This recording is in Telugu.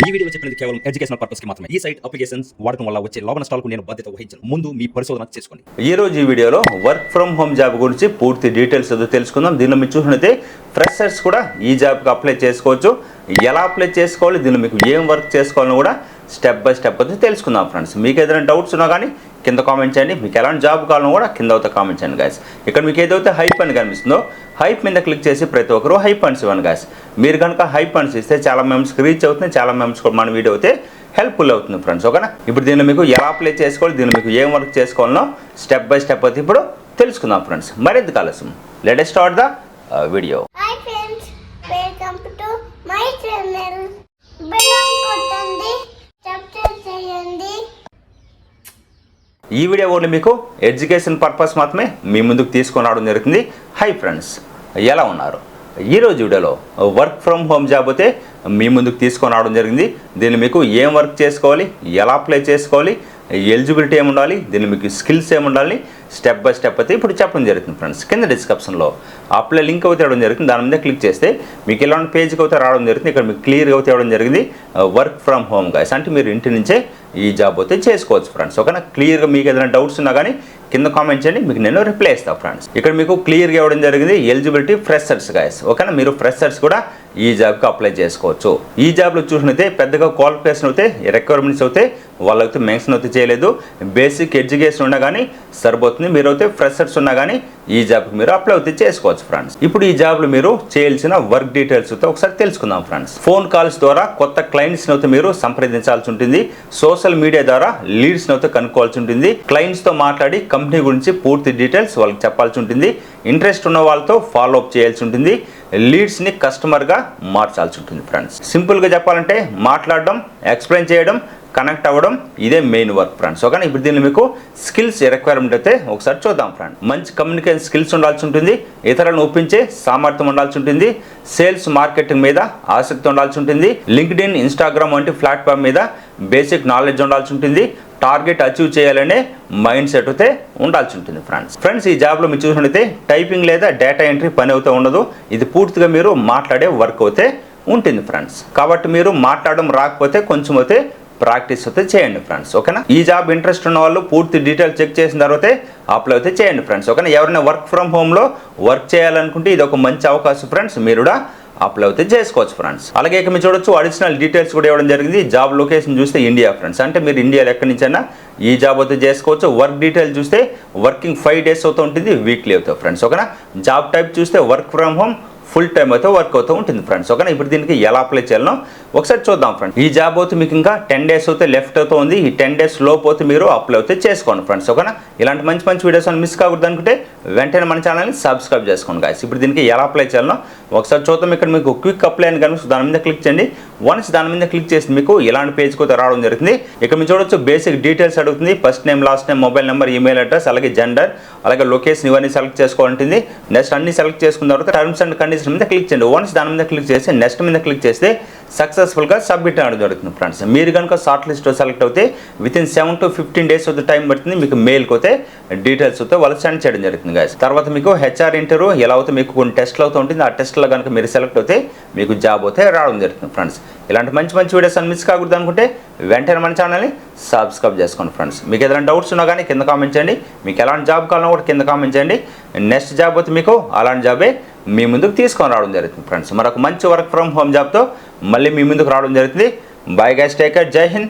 ఈ వీడియో చెప్పినది కేవలం ఎడ్యుకేషనల్ పర్పస్ కి మాత్రమే. ఈ సైట్ అప్లికేషన్స్ వాడటం వల్ల వచ్చే లాభ నష్టాలకు నేను బాధ్యత వహించను. ముందు మీ పరిశోధన చేసుకోండి. ఈ రోజు ఈ వీడియోలో వర్క్ ఫ్రమ్ హోమ్ జాబ్ గురించి పూర్తి డీటెయిల్స్ తెలుసుకుందాం. దీనిలో మీరు చూసినట్లయితే ఫ్రెషర్స్ కూడా ఈ జాబ్కి అప్లై చేసుకోవచ్చు. ఎలా అప్లై చేసుకోవాలి, దీనిలో మీకు ఏం వర్క్ చేసుకోవాలని కూడా స్టెప్ బై స్టెప్ అయితే తెలుసుకుందాం ఫ్రెండ్స్. మీకు ఏదైనా డౌట్స్ ఉన్నా కానీ కింద కామెంట్ చేయండి. మీకు ఎలాంటి జాబ్ కావాలన్నా కూడా కింద అయితే కామెంట్ చేయండి గాయస్. ఇక్కడ మీకు ఏదైతే హైప్ అని కనిపిస్తుందో హైప్ మీద క్లిక్ చేసి ప్రతి ఒక్కరు హైప్ అండ్స్ ఇవ్వండి గాయస్. మీరు కనుక హైప్ అండ్స్ ఇస్తే చాలా మెంబర్స్కి రీచ్ అవుతుంది, చాలా మెంబర్స్ కూడా మన వీడియో అయితే హెల్ప్ఫుల్ అవుతుంది ఫ్రెండ్స్. ఓకేనా, ఇప్పుడు దీనిలో మీకు ఎలా అప్లై చేసుకోవాలి, దీనిలో మీకు ఏం వర్క్ చేసుకోవాలనో స్టెప్ బై స్టెప్ అయితే ఇప్పుడు తెలుసుకుందాం ఫ్రెండ్స్. మరింత ఆలస్యం let us start the video. Hi friends, welcome to my channel. Bell కొట్టండి, సబ్స్క్రైబ్ చేయండి. ఈ వీడియో ఓన్లీ మీకు ఎడ్యుకేషన్ పర్పస్ మాత్రమే మీ ముందుకు తీసుకొని రావడం జరుగుతుంది. హై ఫ్రెండ్స్, ఎలా ఉన్నారు? ఈరోజు వీడియోలో వర్క్ ఫ్రమ్ హోమ్ జాబ్ అయితే మీ ముందుకు తీసుకొని రావడం జరిగింది. దీన్ని మీకు ఏం వర్క్ చేసుకోవాలి, ఎలా అప్లై చేసుకోవాలి, ఎలిజిబిలిటీ ఏమి ఉండాలి, దీన్ని మీకు స్కిల్స్ ఏమి ఉండాలి, స్టెప్ బై స్టెప్ అయితే ఇప్పుడు చెప్పడం జరుగుతుంది ఫ్రెండ్స్. కింద డిస్క్రిప్షన్లో అప్లై లింక్ అయితే ఇవ్వడం జరుగుతుంది. దాని మీద క్లిక్ చేస్తే మీకు ఇలాంటి పేజ్కి అయితే రావడం జరుగుతుంది. ఇక్కడ మీకు క్లియర్గా అయితే ఇవ్వడం జరిగింది వర్క్ ఫ్రమ్ హోమ్ గైస్. అంటే మీరు ఇంటి నుంచే ఈ జాబ్ అయితే చేసుకోవచ్చు ఫ్రెండ్స్. ఓకేనా, క్లియర్గా మీకు ఏదైనా డౌట్స్ ఉన్నా కానీ కింద కామెంట్ చేయండి, మీకు నేను రిప్లై ఇస్తాను ఫ్రెండ్స్. ఇక్కడ మీకు క్లియర్గా ఇవ్వడం జరిగింది ఎలిజిబిలిటీ ఫ్రెషర్స్ గైస్. ఓకేనా, మీరు ఫ్రెషర్స్ కూడా ఈ జాబ్కి అప్లై చేసుకోవచ్చు. ఈ జాబ్లో చూసినైతే పెద్దగా క్వాలిఫికేషన్ అయితే రిక్వైర్మెంట్స్ అయితే వాళ్ళైతే మెన్షన్ అయితే చేయలేదు. బేసిక్ ఎడ్యుకేషన్ ఉన్నా కానీ సరిపోతుంది. మీరు అయితే ఫ్రెషర్స్ ఉన్నా కానీ ఈ జాబ్కి మీరు అప్లై అయితే చేసుకోవచ్చు ఫ్రెండ్స్. ఇప్పుడు ఈ జాబ్లో మీరు చేయాల్సిన వర్క్ డీటెయిల్స్ అయితే ఒకసారి తెలుసుకుందాం ఫ్రెండ్స్. ఫోన్ కాల్స్ ద్వారా కొత్త క్లయింట్స్ని అయితే మీరు సంప్రదించాల్సి ఉంటుంది. సోషల్ మీడియా ద్వారా లీడ్స్ని అయితే కనుక్కోవాల్సి ఉంటుంది. క్లయింట్స్తో మాట్లాడి కంపెనీ గురించి పూర్తి డీటెయిల్స్ వాళ్ళకి చెప్పాల్సి ఉంటుంది. ఇంట్రెస్ట్ ఉన్న వాళ్ళతో ఫాలో అప్ చేయాల్సి ఉంటుంది. లీడ్స్ని కస్టమర్గా మార్చాల్సి ఉంటుంది ఫ్రెండ్స్. సింపుల్గా చెప్పాలంటే మాట్లాడడం, ఎక్స్ప్లెయిన్ చేయడం, కనెక్ట్ అవ్వడం, ఇదే మెయిన్ వర్క్ ఫ్రెండ్స్. ఓకే, ఇప్పుడు దీన్ని మీకు స్కిల్స్ రిక్వైర్మెంట్ అయితే ఒకసారి చూద్దాం ఫ్రెండ్స్. మంచి కమ్యూనికేషన్ స్కిల్స్ ఉండాల్సి ఉంటుంది. ఇతరులను ఒప్పించే సామర్థ్యం ఉండాల్సి ఉంటుంది. సేల్స్ మార్కెటింగ్ మీద ఆసక్తి ఉండాల్సి ఉంటుంది. లింక్డ్ఇన్, ఇన్స్టాగ్రామ్ వంటి ప్లాట్ఫామ్ మీద బేసిక్ నాలెడ్జ్ ఉండాల్సి ఉంటుంది. టార్గెట్ అచీవ్ చేయాలనే మైండ్ సెట్ అయితే ఉండాల్సి ఉంటుంది ఫ్రెండ్స్. ఈ జాబ్లో మీరు చూసినట్లయితే టైపింగ్ లేదా డేటా ఎంట్రీ పని అయితే ఉండదు. ఇది పూర్తిగా మీరు మాట్లాడే వర్క్ అయితే ఉంటుంది ఫ్రెండ్స్. కాబట్టి మీరు మాట్లాడడం రాకపోతే కొంచెం అయితే ప్రాక్టీస్ అయితే చేయండి ఫ్రెండ్స్. ఓకేనా, ఈ జాబ్ ఇంట్రెస్ట్ ఉన్న వాళ్ళు పూర్తి డీటెయిల్స్ చెక్ చేసిన తర్వాత అప్లై అయితే చేయండి ఫ్రెండ్స్. ఓకేనా, ఎవరైనా వర్క్ ఫ్రమ్ హోమ్లో వర్క్ చేయాలనుకుంటే ఇది ఒక మంచి అవకాశం ఫ్రెండ్స్. మీరు కూడా అప్లై అయితే చేసుకోవచ్చు ఫ్రెండ్స్. అలాగే ఇక మీరు చూడొచ్చు అడిషనల్ డీటెయిల్స్ కూడా ఇవ్వడం జరిగింది. జాబ్ లొకేషన్ చూస్తే ఇండియా ఫ్రెండ్స్. అంటే మీరు ఇండియాలో ఎక్కడి నుంచైనా ఈ జాబ్ అయితే చేసుకోవచ్చు. వర్క్ డీటెయిల్ చూస్తే వర్కింగ్ 5 days అవుతూ ఉంటుంది, వీక్లీ అవుతుంది ఫ్రెండ్స్. ఓకేనా, జాబ్ టైప్ చూస్తే work from home full time అయితే వర్క్ అవుతూ ఉంటుంది ఫ్రెండ్స్. ఓకేనా, ఇప్పుడు దీనికి ఎలా అప్లై చేయాలనో ఒకసారి చూద్దాం ఫ్రెండ్స్. ఈ జాబ్ అయితే మీకు ఇంకా 10 days అయితే లెఫ్ట్ అవుతూ ఉంది. ఈ 10 days లోపు అయితే మీరు అప్లై అయితే చేసుకోండి ఫ్రెండ్స్. ఓకేనా, ఇలాంటి మంచి మంచి వీడియోస్ అని మిస్ కాకూడదు అనుకుంటే వెంటనే మన ఛానల్ని సబ్స్క్రైబ్ చేసుకోండి గాయస్. ఇప్పుడు దీనికి ఎలా అప్లై చేయాలనో ఒకసారి చూద్దాం. ఇక్కడ మీకు క్విక్ అప్లై అని కనుక దాని మీద క్లిక్ చేయండి. వన్స్ దాని మీద క్లిక్ చేసి మీకు ఇలాంటి పేజ్కి అయితే రావడం జరుగుతుంది. ఇక్కడ మీరు చూడొచ్చు బేసిక్ డీటెయిల్స్ అడుగుతుంది. First name, last name, mobile number, email address, అలాగే జెండర్, అలాగే లొకేషన్, ఇవన్నీ సెలెక్ట్ చేసుకోవాలంటుంది. నెక్స్ట్ అన్ని సెలెక్ట్ చేసుకున్న తర్వాత టర్మ్స్ అండ్ కండిషన్ మీద క్లిక్ చేయండి. వన్స్ దాని మీద క్లిక్ చేసి నెక్స్ట్ మీద క్లిక్ చేస్తే సక్సెస్ఫుల్గా సబ్మిట్ అవ్వడం జరుగుతుంది ఫ్రెండ్స్. మీరు కనుక షార్ట్ లిస్ట్ సెలెక్ట్ అవుతే వితిన్ 7 to 15 days అయితే టైం పడుతుంది. మీకు మెయిల్కి అయితే డీటెయిల్స్ అయితే వాళ్ళు సెండ్ చేయడం జరుగుతుంది గాయస్. తర్వాత మీకు హెచ్ఆర్ ఇంటర్వ్యూ ఎలా అవుతే మీకు కొన్ని టెస్ట్లు అవుతూ ఉంటుంది. ఆ టెస్ట్లో కనుక మీరు సెలెక్ట్ అవుతే మీకు జాబ్ అయితే రావడం జరుగుతుంది ఫ్రెండ్స్. ఇలాంటి మంచి మంచి వీడియోస్ అని మిస్ కాకూడదు అనుకుంటే వెంటనే మన ఛానల్ని సబ్స్క్రైబ్ చేసుకోండి ఫ్రెండ్స్. మీకు ఏదైనా డౌట్స్ ఉన్నా కానీ కింద కామెంట్ చేయండి. మీకు ఎలాంటి జాబ్ కావాలన్నా కూడా కింద కామెంట్ చేయండి. నెక్స్ట్ జాబ్ అయితే మీకు అలాంటి జాబే మీ ముందుకు తీసుకొని రావడం జరుగుతుంది ఫ్రెండ్స్. మరొక మంచి వర్క్ ఫ్రమ్ హోమ్ జాబ్తో మళ్ళీ మీ ముందుకు రావడం జరుగుతుంది. బై గైస్, టేక్ కేర్, జై హింద్.